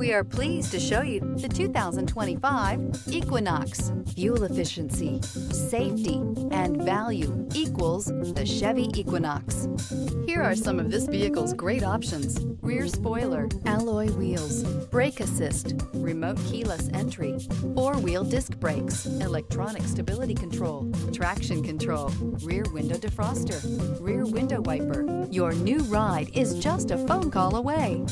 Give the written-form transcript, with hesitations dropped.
We are pleased to show you the 2025 Equinox. Fuel efficiency, safety, and value equals the Chevy Equinox. Here are some of this vehicle's great options: rear spoiler, alloy wheels, brake assist, remote keyless entry, four-wheel disc brakes, electronic stability control, traction control, rear window defroster, rear window wiper. Your new ride is just a phone call away.